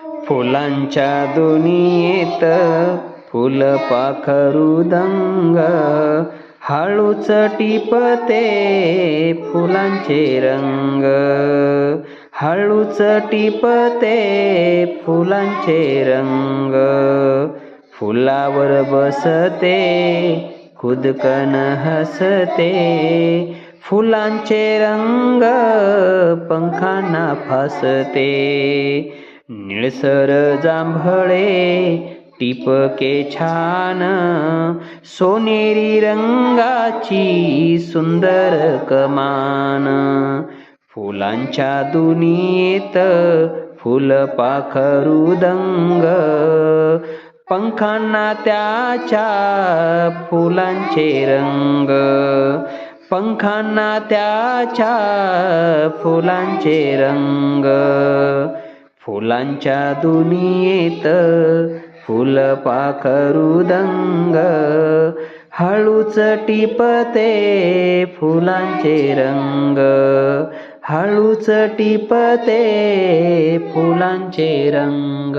फुलांच्या दुनियेत फुलपाखरू दंग, हळूच टिपते फुलांचे रंग, हळूच टिपते फुलांचे रंग. फुलावर बसते खुदकन हसते, फुलांचे रंग पंखांना फासते. निळसर जांभळे टिपके छान, सोनेरी रंगाची सुंदर कमान. फुलांच्या दुनियेत फुलपाखरू दंग, पंखांना त्याच्या फुलांचे रंग, पंखांना त्याच्या फुलांचे रंग. फुलांच्या दुनियेत फुलपाखरू दंग, हळूच टिपते फुलांचे रंग, हळूच टिपते फुलांचे रंग.